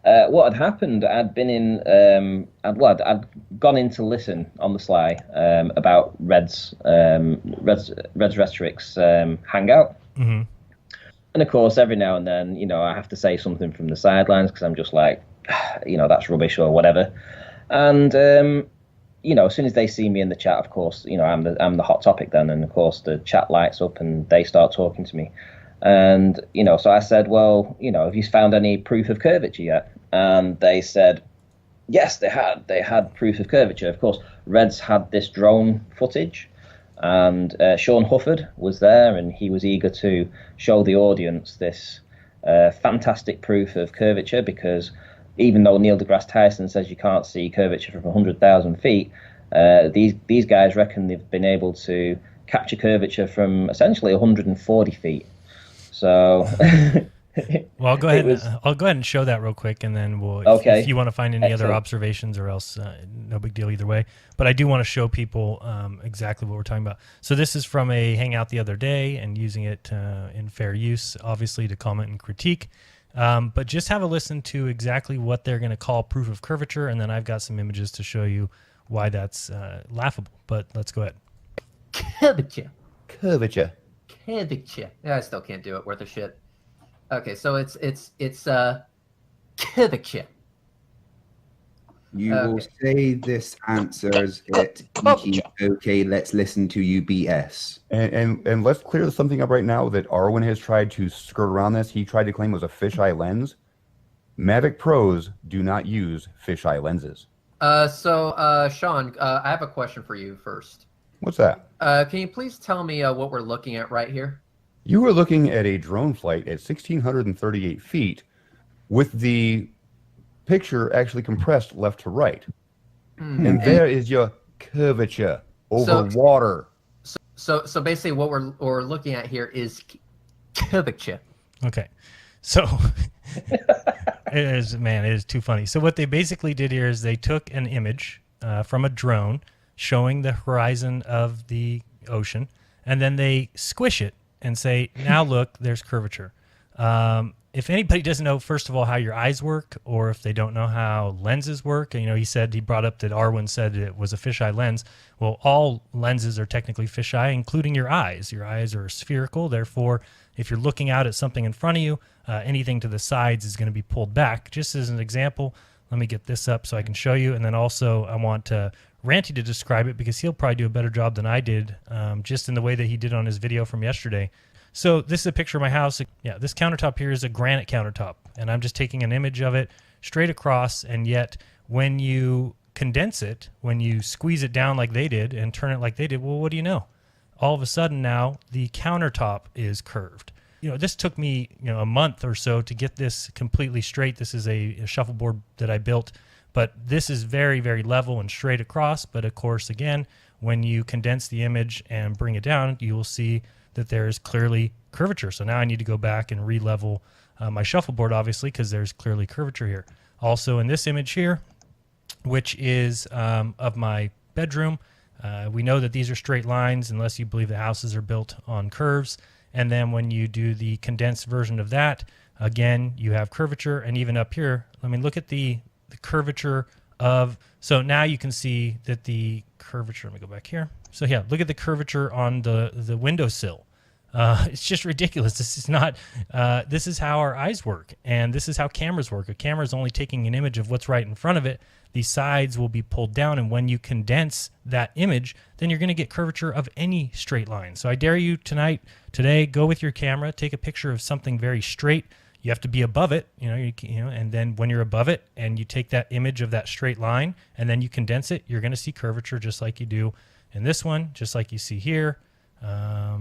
What had happened, I'd been in, I'd gone in to listen on the sly about Red's Rhetoric's hangout. Hmm. And of course, every now and then, I have to say something from the sidelines because I'm just like, that's rubbish or whatever. And as soon as they see me in the chat, of course, I'm the hot topic then, and of course the chat lights up and they start talking to me. And so I said, well, have you found any proof of curvature yet? And they said, yes, they had. They had proof of curvature. Of course, Reds had this drone footage, and Sean Hufford was there, and he was eager to show the audience this fantastic proof of curvature, because even though Neil deGrasse Tyson says you can't see curvature from 100,000 feet, these guys reckon they've been able to capture curvature from essentially 140 feet. So, well, I'll go ahead. I'll go ahead and show that real quick, and then we'll. If you want to find any other observations, or else, no big deal either way. But I do want to show people exactly what we're talking about. So this is from a hangout the other day, and using it in fair use, obviously, to comment and critique. But just have a listen to exactly what they're going to call proof of curvature, and then I've got some images to show you why that's laughable. But let's go ahead. Curvature. Curvature. Curvature. Yeah, I still can't do it. Worth a shit. Okay, so it's curvature. You will say this answers it. Okay, let's listen to you BS. And let's clear something up right now that Arwen has tried to skirt around this. He tried to claim it was a fisheye lens. Mavic Pros do not use fisheye lenses. So Sean, I have a question for you first. What's that? Can you please tell me what we're looking at right here? You were looking at a drone flight at 1,638 feet with the picture actually compressed left to right. And there is your curvature over water. So basically what we're looking at here is curvature. Okay. So it is too funny. So what they basically did here is they took an image from a drone showing the horizon of the ocean, and then they squish it and say, now look, there's curvature. If anybody doesn't know, first of all, how your eyes work, or if they don't know how lenses work, he brought up that Arwen said it was a fisheye lens. Well, all lenses are technically fisheye, including your eyes. Your eyes are spherical. Therefore, if you're looking out at something in front of you, anything to the sides is going to be pulled back. Just as an example, let me get this up so I can show you. And then also I want Ranty to describe it, because he'll probably do a better job than I did, just in the way that he did on his video from yesterday. So this is a picture of my house. Yeah, this countertop here is a granite countertop, and I'm just taking an image of it straight across, and yet when you condense it, when you squeeze it down like they did and turn it like they did, well, what do you know? All of a sudden now the countertop is curved. This took me, a month or so to get this completely straight. This is a shuffleboard that I built, but this is very, very level and straight across. But of course, again, when you condense the image and bring it down, you will see that there is clearly curvature. So now I need to go back and re-level my shuffleboard, obviously, because there's clearly curvature here. Also in this image here, which is of my bedroom, we know that these are straight lines unless you believe the houses are built on curves. And then when you do the condensed version of that, again, you have curvature. And even up here, look at the curvature of, so now you can see that the curvature, let me go back here. So yeah, look at the curvature on the windowsill. It's just ridiculous. This is not, this is how our eyes work, and this is how cameras work. A camera is only taking an image of what's right in front of it. The sides will be pulled down, and when you condense that image, then you're going to get curvature of any straight line. So I dare you today, go with your camera, take a picture of something very straight. You have to be above it, and then when you're above it and you take that image of that straight line and then you condense it, you're going to see curvature just like you do in this one, just like you see here,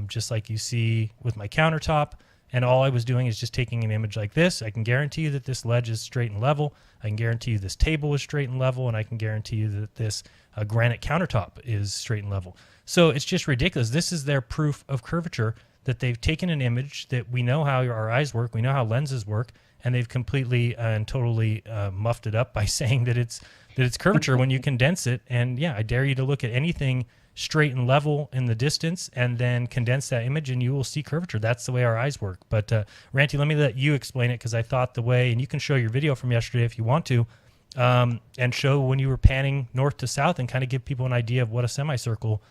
just like you see with my countertop. And all I was doing is just taking an image like this. I can guarantee you that this ledge is straight and level. I can guarantee you this table is straight and level, and I can guarantee you that this granite countertop is straight and level. So it's just ridiculous. This is their proof of curvature, that they've taken an image that we know how our eyes work, we know how lenses work, and they've completely and totally muffed it up by saying that it's curvature when you condense it. And yeah, I dare you to look at anything straight and level in the distance and then condense that image and you will see curvature. That's the way our eyes work. But Ranty, let me let you explain it, because I thought the way, and you can show your video from yesterday if you want to, and show when you were panning north to south and kind of give people an idea of what a semicircle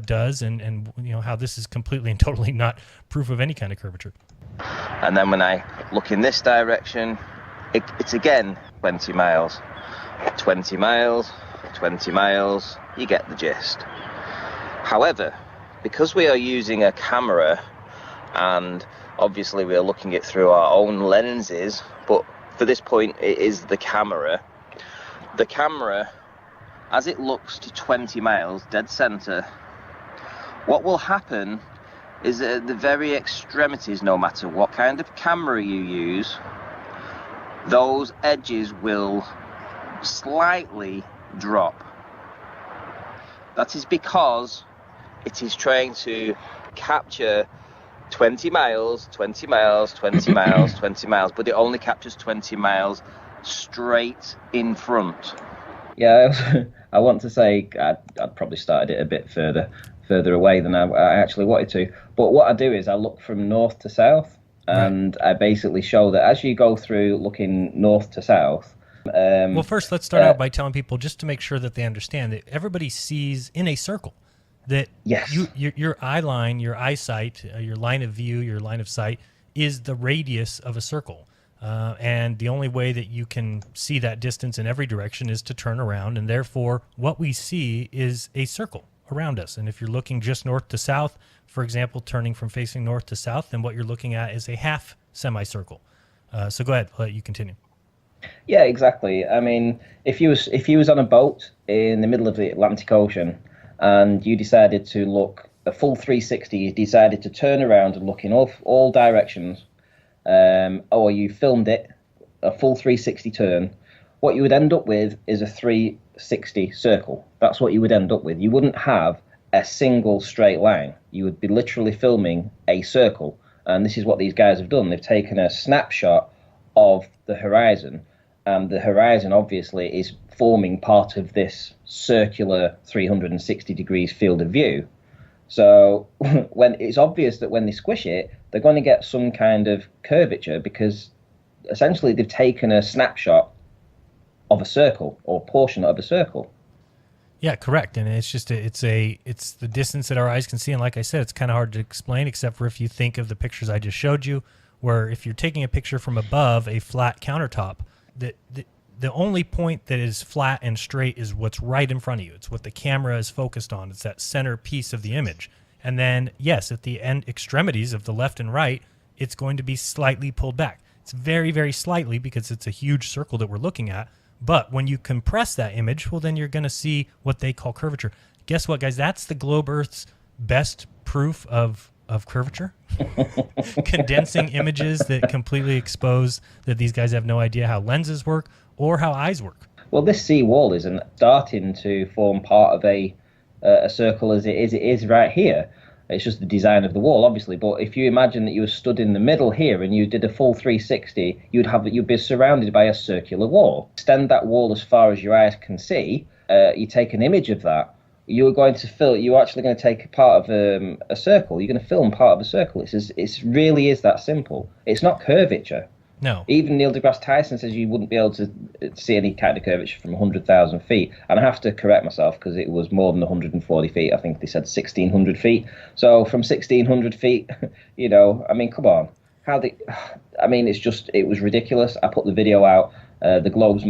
does, and you know how this is completely and totally not proof of any kind of curvature. And then when I look in this direction, it's again 20 miles. 20 miles, 20 miles, you get the gist. However, because we are using a camera, and obviously we are looking it through our own lenses, but for this point it is the camera. The camera, as it looks to 20 miles, dead center, what will happen is at the very extremities, no matter what kind of camera you use, those edges will slightly drop. That is because it is trying to capture 20 miles, 20 miles, 20 miles, 20 miles, but it only captures 20 miles straight in front. Yeah, I want to say I'd probably started it a bit further away than I actually wanted to. But what I do is I look from north to south, and I basically show that as you go through looking north to south. Well, first, let's start out by telling people, just to make sure that they understand, that everybody sees in a circle that yes. your eye line, your eyesight, your line of view, your line of sight is the radius of a circle. And the only way that you can see that distance in every direction is to turn around. And therefore, what we see is a circle around us. And if you're looking just north to south, for example, turning from facing north to south, then what you're looking at is a half semicircle. So go ahead, I'll let you continue. Yeah, exactly. I mean, if you was on a boat in the middle of the Atlantic Ocean and you decided to look a full 360, you decided to turn around and look in all directions, or you filmed it, a full 360 turn, what you would end up with is a 360 circle. That's what you would end up with. You wouldn't have a single straight line. You would be literally filming a circle. And this is what these guys have done. They've taken a snapshot of the horizon, and the horizon obviously is forming part of this circular 360 degrees field of view. So when it's obvious that when they squish it, they're going to get some kind of curvature, because essentially they've taken a snapshot of a circle or portion of a circle. Yeah, correct. And it's just it's the distance that our eyes can see, and like I said, it's kind of hard to explain, except for if you think of the pictures I just showed you, where if you're taking a picture from above a flat countertop, the only point that is flat and straight is what's right in front of you. It's what the camera is focused on. It's that center piece of the image. And then, yes, at the end extremities of the left and right, it's going to be slightly pulled back. It's very, very slightly, because it's a huge circle that we're looking at. But when you compress that image, well, then you're going to see what they call curvature. Guess what, guys? That's the globe Earth's best proof of curvature. Condensing images that completely expose that these guys have no idea how lenses work or how eyes work. Well, this sea wall isn't starting to form part of a circle as it is right here. It's just the design of the wall, obviously. But if you imagine that you were stood in the middle here and you did a full 360, you'd be surrounded by a circular wall. Extend that wall as far as your eyes can see. You take an image of that. You're actually going to take a part of a circle. You're going to film part of a circle. It really is that simple. It's not curvature. No. Even Neil deGrasse Tyson says you wouldn't be able to see any kind of curvature from 100,000 feet. And I have to correct myself, because it was more than 140 feet. I think they said 1,600 feet. So from 1,600 feet, I mean, come on. It was ridiculous. I put the video out. The globe's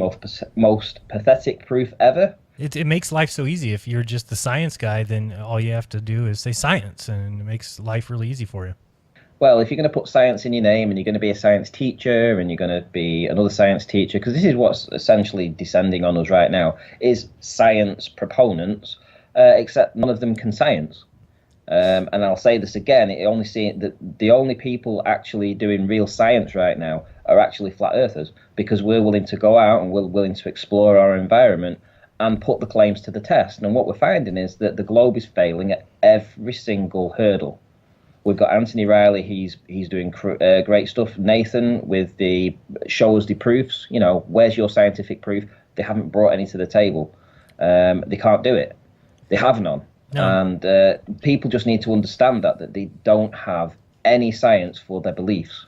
most pathetic proof ever. It makes life so easy. If you're just the science guy, then all you have to do is say science, and it makes life really easy for you. Well, if you're going to put science in your name, and you're going to be a science teacher, and you're going to be another science teacher, because this is what's essentially descending on us right now, is science proponents, except none of them can science. And I'll say this again, the only people actually doing real science right now are actually flat earthers, because we're willing to go out and we're willing to explore our environment and put the claims to the test. And what we're finding is that the globe is failing at every single hurdle. We've got Anthony Riley, he's doing great stuff. Nathan with the show us the proofs. Where's your scientific proof? They haven't brought any to the table. They can't do it. They have none. No. And people just need to understand that they don't have any science for their beliefs.